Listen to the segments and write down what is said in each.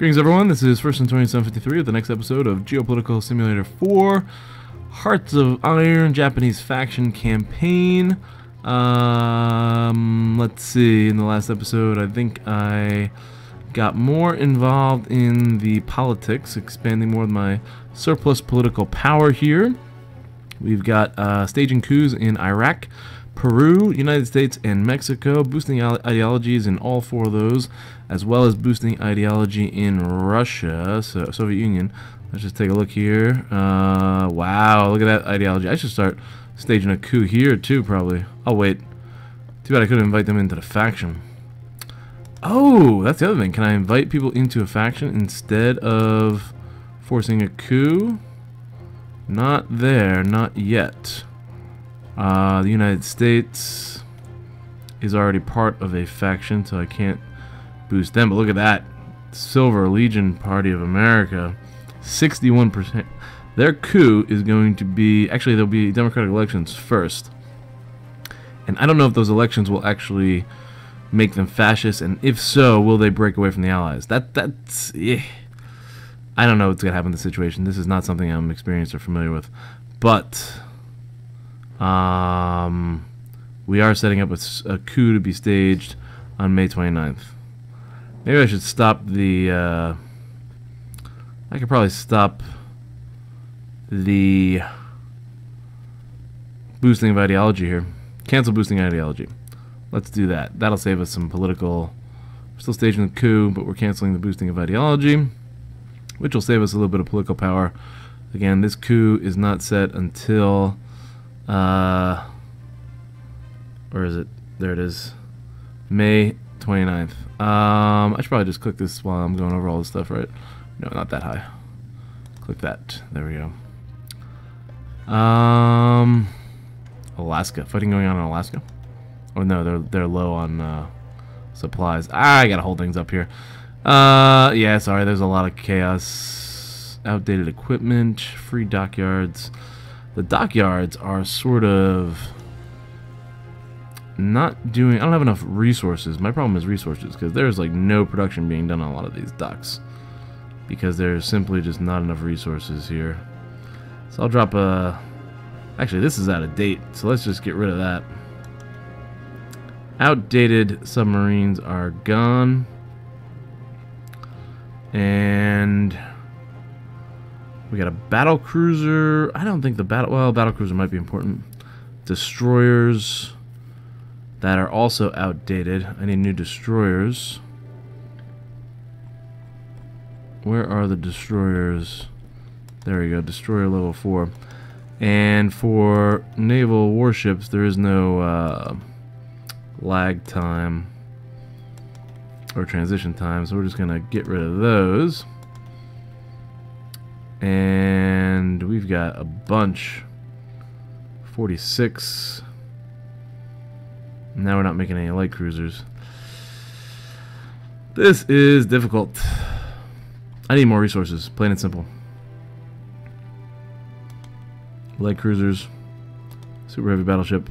Greetings everyone, this is First and 2753 with the next episode of Geopolitical Simulator 4 Hearts of Iron Japanese Faction Campaign. Let's see, in the last episode I think I got more involved in the politics, expanding more of my surplus political power here. We've got staging coups in Iraq, Peru, United States, and Mexico, boosting ideologies in all four of those, as well as boosting ideology in Russia, so Soviet Union. Let's just take a look here. Wow, look at that ideology. I should start staging a coup here too, probably. Oh wait, too bad I couldn't invite them into the faction. Oh, that's the other thing. Can I invite people into a faction instead of forcing a coup? Not there, not yet. The United States is already part of a faction, so I can't boost them. But look at that. Silver Legion Party of America, 61%. Their coup is going to be... Actually, there'll be democratic elections first. And I don't know if those elections will actually make them fascist, and if so, will they break away from the Allies? That's... Yeah. I don't know what's going to happen in this situation. This is not something I'm experienced or familiar with. But... we are setting up a coup to be staged on May 29th. Maybe I should stop the, I could probably stop the boosting of ideology here. Cancel boosting ideology. Let's do that. That'll save us some political... We're still staging the coup, but we're canceling the boosting of ideology, which will save us a little bit of political power. Again, this coup is not set until... where is it? There it is. May 29th. I should probably just click this while I'm going over all this stuff, right? No, not that high. Click that. There we go. Alaska. Fighting going on in Alaska? Oh no, they're low on supplies. I gotta hold things up here. Yeah, sorry, there's a lot of chaos. Outdated equipment, free dockyards. The dockyards are sort of not doing... I don't have enough resources. My problem is resources, because there's like no production being done on a lot of these docks, because there's simply just not enough resources here. So I'll drop a... Actually, this is out of date, so let's just get rid of that. Outdated submarines are gone. And... we got a battle cruiser. I don't think the battle cruiser might be important. Destroyers that are also outdated. I need new destroyers. Where are the destroyers? There we go, destroyer level 4. And for naval warships, there is no lag time or transition time, so we're just gonna get rid of those. And we've got a bunch. 46. Now we're not making any light cruisers. This is difficult. I need more resources, plain and simple. Light cruisers. Super heavy battleship.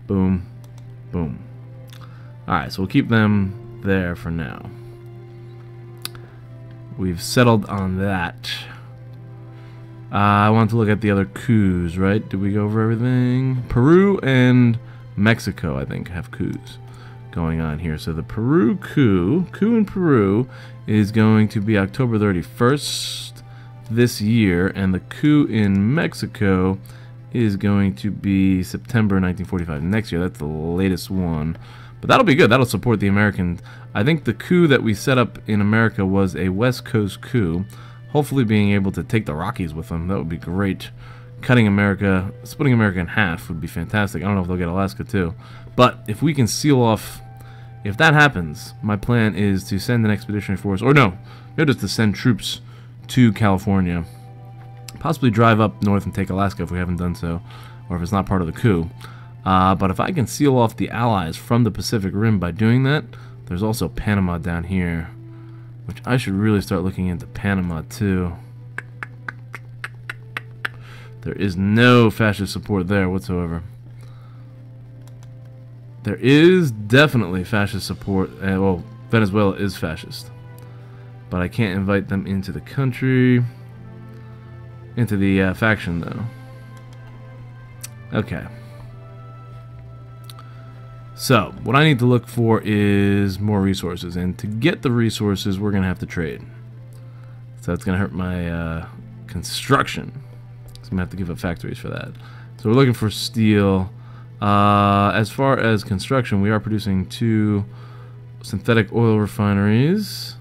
Boom. Boom. Alright, so we'll keep them there for now. We've settled on that. I want to look at the other coups, right? Did we go over everything? Peru and Mexico, I think, have coups going on here. So the Peru coup in Peru, is going to be October 31st this year, and the coup in Mexico is going to be September 1945 next year. That's the latest one. But that'll be good. That'll support the Americans. I think the coup that we set up in America was a West Coast coup. Hopefully being able to take the Rockies with them. That would be great. Cutting America, splitting America in half would be fantastic. I don't know if they'll get Alaska too. But if we can seal off... If that happens, my plan is to send an expeditionary force... Or no, maybe just to send troops to California. Possibly drive up north and take Alaska if we haven't done so. Or if it's not part of the coup. But if I can seal off the Allies from the Pacific Rim by doing that, there's also Panama down here, which I should really start looking into Panama too. There is no fascist support there whatsoever. There is definitely fascist support. Well, Venezuela is fascist. but I can't invite them into the country. Into the faction, though. Okay. So, what I need to look for is more resources. And to get the resources, we're going to have to trade. So that's going to hurt my construction. So I'm going to have to give up factories for that. So we're looking for steel. As far as construction, we are producing 2 synthetic oil refineries,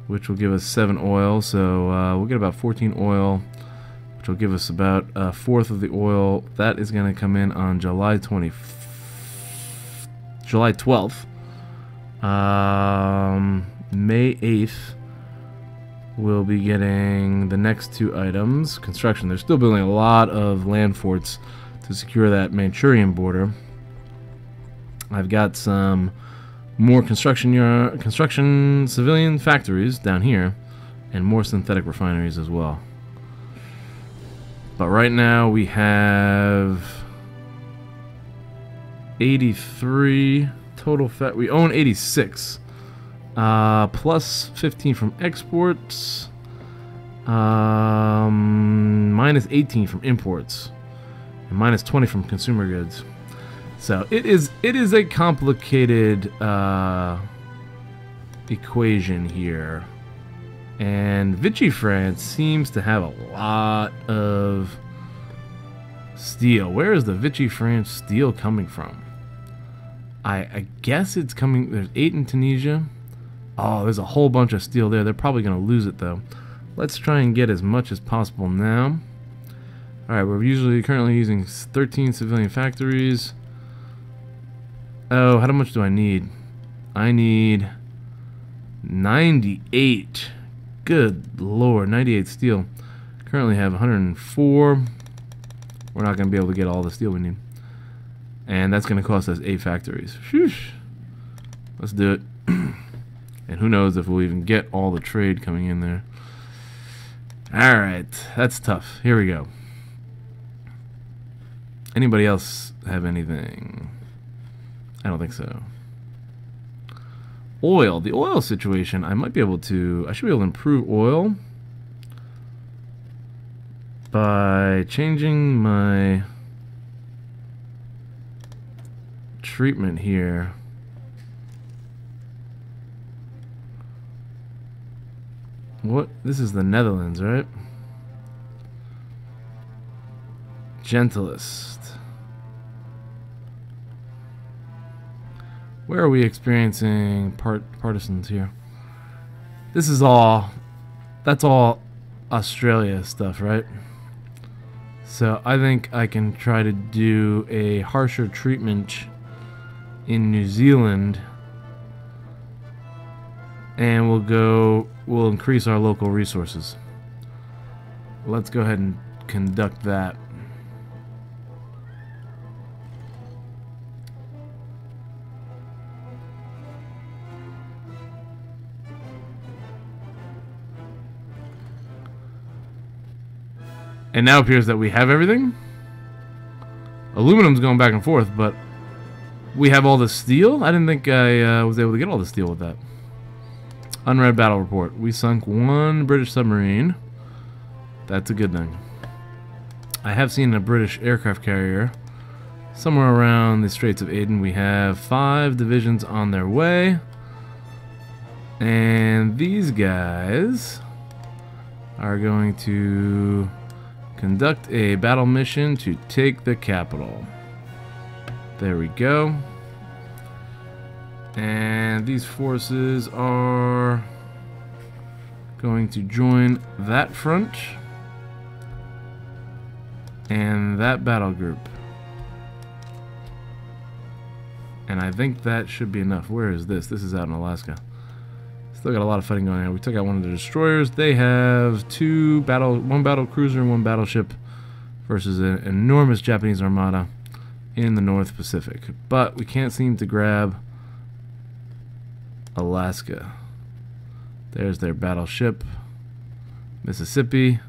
which will give us 7 oil. So we'll get about 14 oil, which will give us about a fourth of the oil. That is going to come in on July 12th. May 8th, we'll be getting the next 2 items. Construction. They're still building a lot of land forts to secure that Manchurian border. I've got some more construction civilian factories down here, and more synthetic refineries as well. But right now we have 83 total we own 86, plus 15 from exports, minus 18 from imports, and minus 20 from consumer goods. So it is a complicated equation here, and Vichy France seems to have a lot of steel. Where is the Vichy France steel coming from? I guess it's coming. There's 8 in Tunisia. Oh, there's a whole bunch of steel there. They're probably going to lose it though. Let's try and get as much as possible now. All right, we're currently using 13 civilian factories. Oh, how much do I need? I need 98. Good lord, 98 steel. Currently have 104. We're not going to be able to get all the steel we need. And that's going to cost us 8 factories. Sheesh. Let's do it. And who knows if we'll even get all the trade coming in there. Alright, that's tough. Here we go. Anybody else have anything? I don't think so. Oil. The oil situation, I should be able to improve oil by changing my treatment here. What? This is the Netherlands, right? Gentlest. Where are we experiencing partisans here? This is all, that's all Australia stuff, right? So I think I can try to do a harsher treatment in New Zealand, and we'll increase our local resources. Let's go ahead and conduct that. And now it appears that we have everything. Aluminum's going back and forth, but we have all the steel? I didn't think I was able to get all the steel with that. Unread battle report. We sunk 1 British submarine. That's a good thing. I have seen a British aircraft carrier somewhere around the Straits of Aden. We have 5 divisions on their way. And these guys are going to conduct a battle mission to take the capital. There we go. And these forces are going to join that front and that battle group. And I think that should be enough. Where is this? This is out in Alaska. Still got a lot of fighting going on. We took out one of the destroyers. They have 1 battle cruiser and 1 battleship versus an enormous Japanese armada in the North Pacific. But we can't seem to grab Alaska. There's their battleship, Mississippi,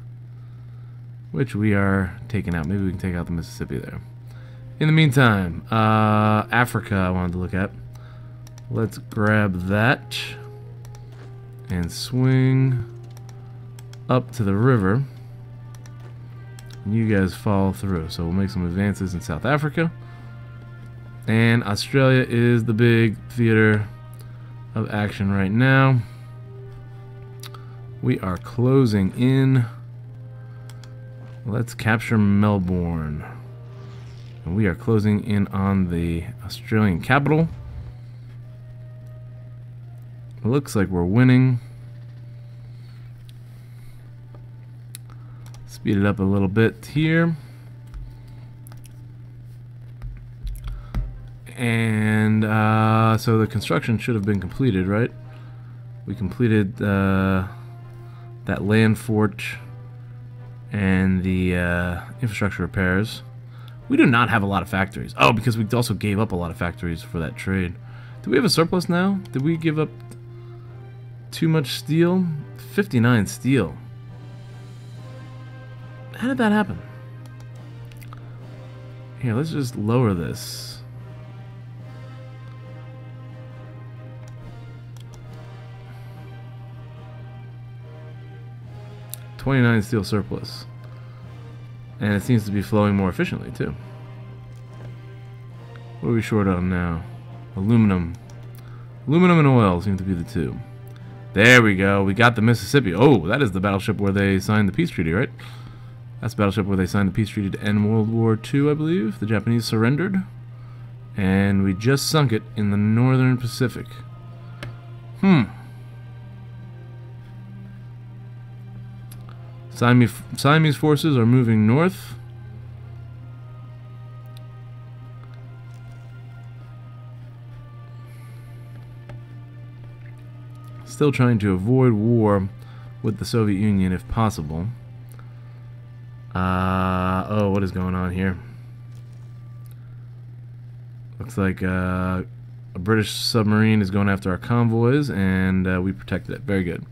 which we are taking out. Maybe we can take out the Mississippi there. In the meantime, Africa I wanted to look at. Let's grab that. and swing up to the river. And you guys follow through. So we'll make some advances in South Africa. And Australia is the big theater of action right now. We are closing in. Let's capture Melbourne. And we are closing in on the Australian capital. It looks like we're winning. Speed it up a little bit here. And so the construction should have been completed, right? We completed that land fort and the infrastructure repairs. We do not have a lot of factories. Oh, because we also gave up a lot of factories for that trade. Do we have a surplus now? Did we give up too much steel? 59 steel. How did that happen? Here, let's just lower this. $29 steel surplus. And it seems to be flowing more efficiently, too. What are we short on now? Aluminum. Aluminum and oil seem to be the two. There we go. We got the Mississippi. Oh, that is the battleship where they signed the peace treaty, right? That's the battleship where they signed the peace treaty to end World War II, I believe. The Japanese surrendered. And we just sunk it in the northern Pacific. Siamese forces are moving north. Still trying to avoid war with the Soviet Union if possible. Oh, what is going on here? Looks like a British submarine is going after our convoys, and we protected it. Very good.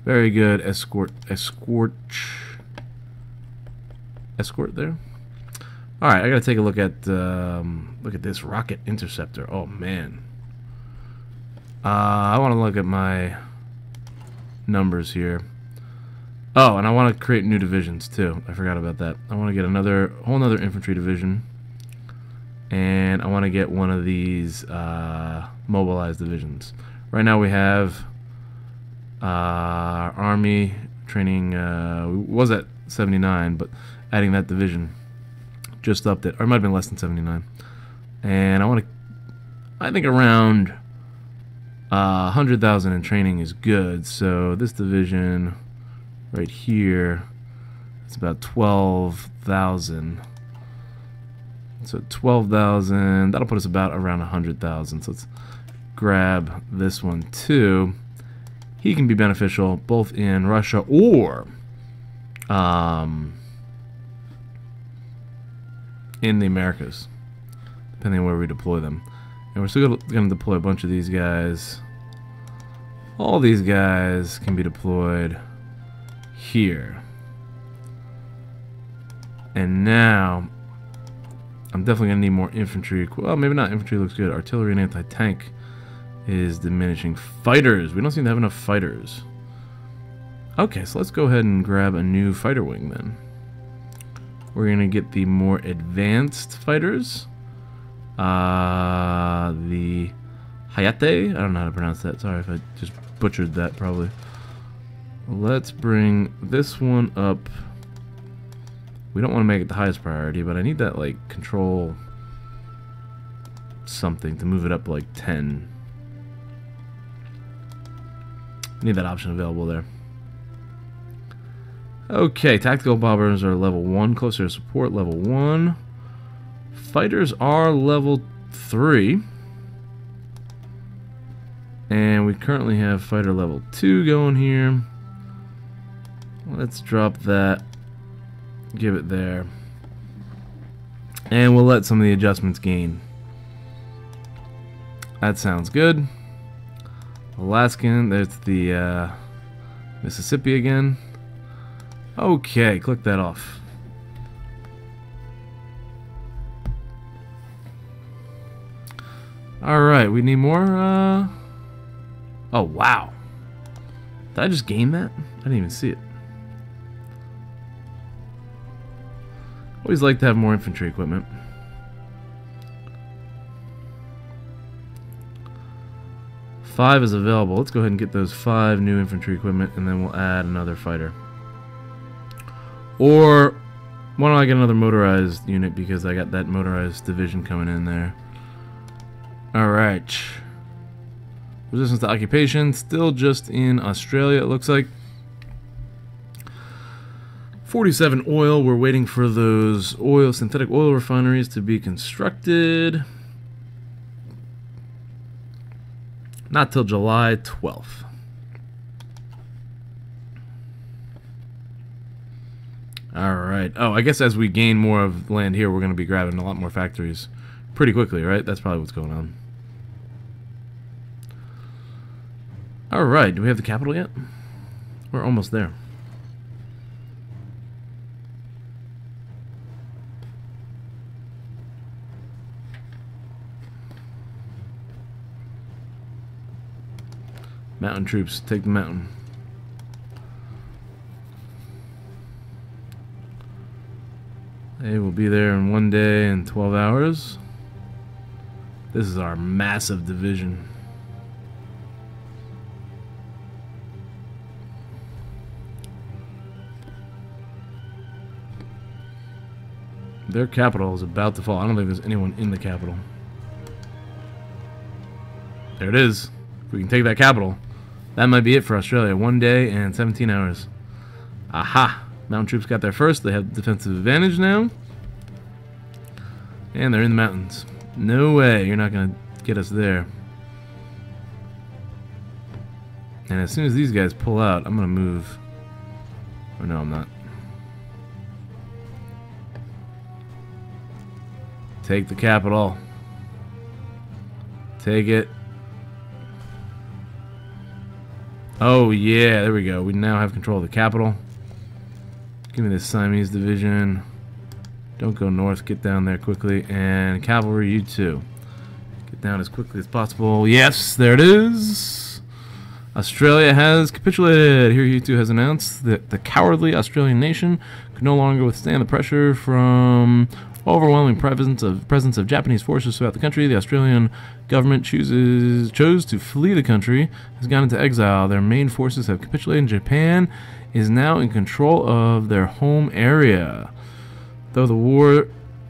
Very good. Escort there. All right, I gotta take a look at this rocket interceptor. Oh man. I want to look at my numbers here. Oh, and I want to create new divisions too. I forgot about that. I want to get whole another infantry division, and I want to get one of these mobilized divisions. Right now we have our army training was at 79, but adding that division just upped it, or it might have been less than 79. And I think around 100,000 in training is good. So this division right here, it's about 12,000. So 12,000, that'll put us about around 100,000. So let's grab this one too. He can be beneficial both in Russia or in the Americas, depending on where we deploy them. And we're still going to deploy a bunch of these guys. All these guys can be deployed here. And now I'm definitely going to need more infantry. Well, maybe not. Infantry looks good. Artillery and anti-tank is diminishing. Fighters. We don't seem to have enough fighters. Okay, so let's go ahead and grab a new fighter wing then. We're going to get the more advanced fighters. The Hayate. I don't know how to pronounce that. Sorry if I just butchered that probably. Let's bring this one up. We don't want to make it the highest priority, but I need that like control something to move it up to like 10. Need that option available there. Okay, tactical bombers are level 1, closer to support level 1. Fighters are level 3. And we currently have fighter level 2 going here. Let's drop that. Give it there. And we'll let some of the adjustments gain. That sounds good. Alaskan, there's the Mississippi again. Okay, click that off. Alright, we need more. Oh, wow. Did I just gain that? I didn't even see it. Always like to have more infantry equipment. Five is available. Let's go ahead and get those 5 new infantry equipment, and then we'll add another fighter. Or why don't I get another motorized unit, because I got that motorized division coming in there. Alright. Resistance to occupation, still just in Australia, it looks like. 47 oil, we're waiting for those synthetic oil refineries to be constructed. Not till July 12th. Alright. Oh, I guess as we gain more of land here, we're going to be grabbing a lot more factories pretty quickly, right? That's probably what's going on. Alright, do we have the capital yet? We're almost there. Mountain troops, take the mountain. They will be there in 1 day and 12 hours. This is our massive division. Their capital is about to fall. I don't think there's anyone in the capital. There it is. If we can take that capital, that might be it for Australia. 1 day and 17 hours. Aha! Mountain troops got there first. They have defensive advantage now. And they're in the mountains. No way. You're not going to get us there. And as soon as these guys pull out, I'm going to move. Or no, I'm not. Take the capital. Take it. Oh yeah, there we go. We now have control of the capital. Give me this Siamese division. Don't go north. Get down there quickly. And cavalry, you too. Get down as quickly as possible. Yes, there it is. Australia has capitulated. Here you two has announced that the cowardly Australian nation could no longer withstand the pressure from overwhelming presence of Japanese forces throughout the country. The Australian government chose to flee the country, has gone into exile. Their main forces have capitulated, and Japan is now in control of their home area. Though the war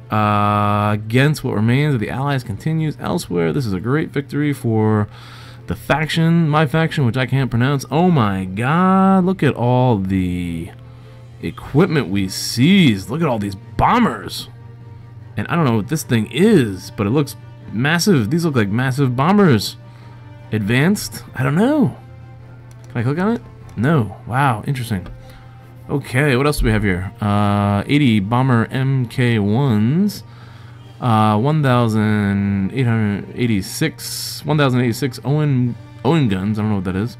against what remains of the Allies continues elsewhere, this is a great victory for the faction, my faction, which I can't pronounce. Oh my god, look at all the equipment we seized. Look at all these bombers. And I don't know what this thing is, but it looks massive. These look like massive bombers. Advanced? I don't know. Can I click on it? No. Wow, interesting. Okay, what else do we have here? 80 bomber MK1s. 1,086 Owen guns. I don't know what that is.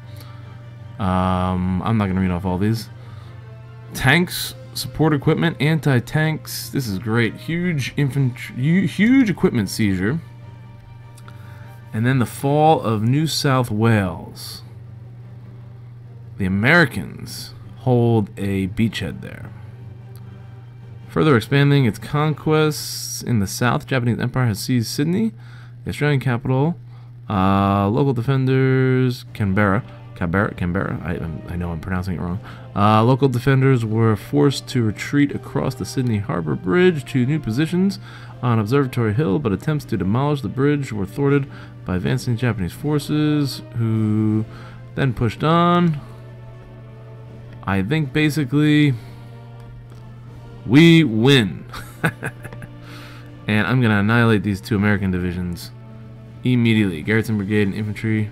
I'm not going to read off all these. Tanks. Support equipment, anti-tanks. This is great. Huge infantry, huge equipment seizure. And then the fall of New South Wales. The Americans hold a beachhead there. Further expanding its conquests in the south, Japanese Empire has seized Sydney, the Australian capital. Local defenders, Canberra. I know I'm pronouncing it wrong. Local defenders were forced to retreat across the Sydney Harbour Bridge to new positions on Observatory Hill, but attempts to demolish the bridge were thwarted by advancing Japanese forces, who then pushed on. I think basically we win. And I'm going to annihilate these 2 American divisions immediately. Garrison Brigade and Infantry.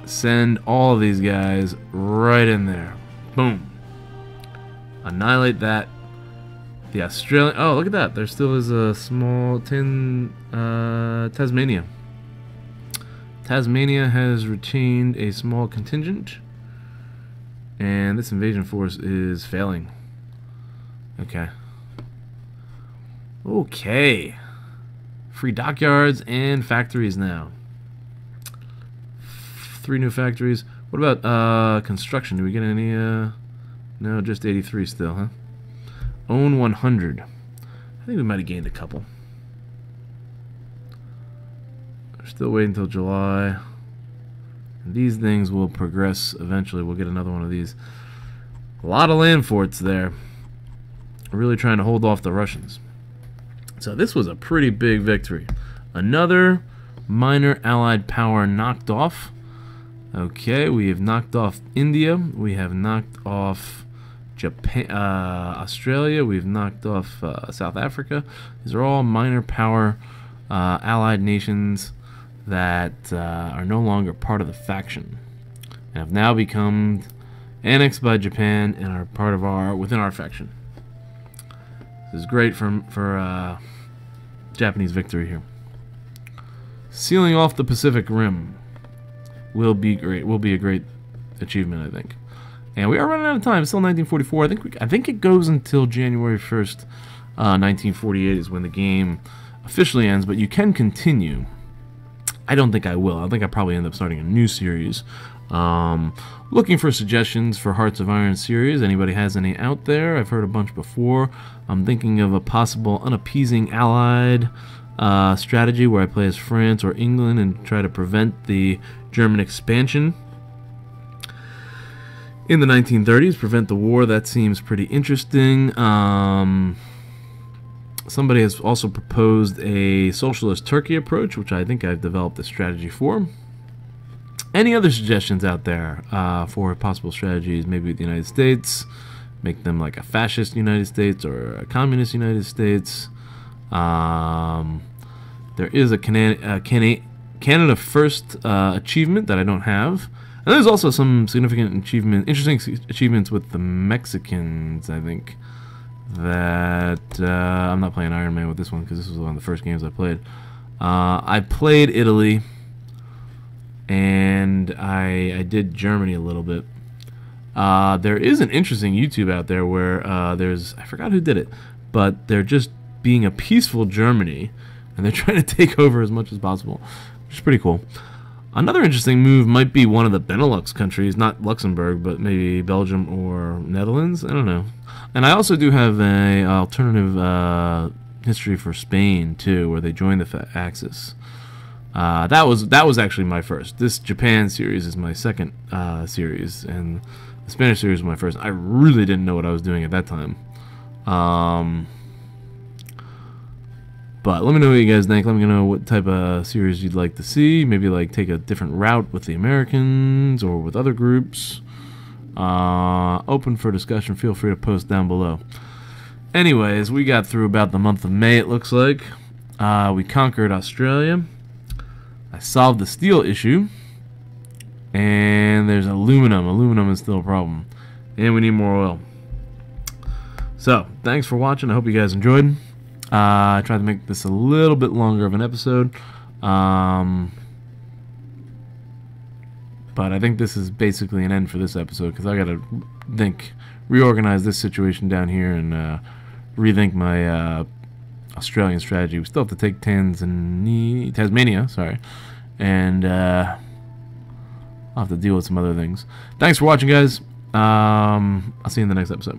Send all of these guys right in there. Boom. Annihilate that. The Australian... Oh, look at that. There still is a small Tasmania. Tasmania has retained a small contingent. And this invasion force is failing. Okay. Okay. Free dockyards and factories now. 3 new factories. What about construction? Do we get any? No, just 83 still, huh? Own 100. I think we might have gained a couple. We're still waiting until July. And these things will progress eventually. We'll get another one of these. A lot of land forts there. Really trying to hold off the Russians. So this was a pretty big victory. Another minor allied power knocked off. Okay, we have knocked off India. We have knocked off Japan, Australia. We've knocked off South Africa. These are all minor power allied nations that are no longer part of the faction and have now become annexed by Japan and are part of within our faction. This is great for Japanese victory here. Sealing off the Pacific Rim will be great. Will be a great achievement, I think. And we are running out of time. It's still 1944. I think it goes until January 1st, 1948 is when the game officially ends. But you can continue. I don't think I will. I think I probably end up starting a new series. Looking for suggestions for Hearts of Iron series. Anybody has any out there? I've heard a bunch before. I'm thinking of a possible unappeasing allied strategy where I play as France or England and try to prevent the German expansion in the 1930s, prevent the war. That seems pretty interesting. Somebody has also proposed a socialist Turkey approach, which I think I've developed a strategy for. Any other suggestions out there for possible strategies? Maybe the United States, make them like a fascist United States or a communist United States. There is a Canada First achievement that I don't have. And there's also some significant interesting achievements with the Mexicans, I think. That I'm not playing Iron Man with this one because this was one of the first games I played. I played Italy, and I did Germany a little bit. There is an interesting YouTube out there where I forgot who did it, but they're just being a peaceful Germany, and they're trying to take over as much as possible, which is pretty cool. Another interesting move might be one of the Benelux countries, not Luxembourg, but maybe Belgium or Netherlands. I don't know. And I also do have a alternative history for Spain too, where they joined the Axis. That was actually my first. This Japan series is my second series, and the Spanish series was my first. I really didn't know what I was doing at that time. But let me know what you guys think. Let me know what type of series you'd like to see. Maybe like take a different route with the Americans or with other groups. Open for discussion. Feel free to post down below. Anyways, we got through about the month of May, it looks like. We conquered Australia. I solved the steel issue. And there's aluminum. Aluminum is still a problem. And we need more oil. So, thanks for watching. I hope you guys enjoyed. I tried to make this a little bit longer of an episode. But I think this is basically an end for this episode because I got to reorganize this situation down here and rethink my Australian strategy. We still have to take Tasmania, sorry. And I'll have to deal with some other things. Thanks for watching, guys. I'll see you in the next episode.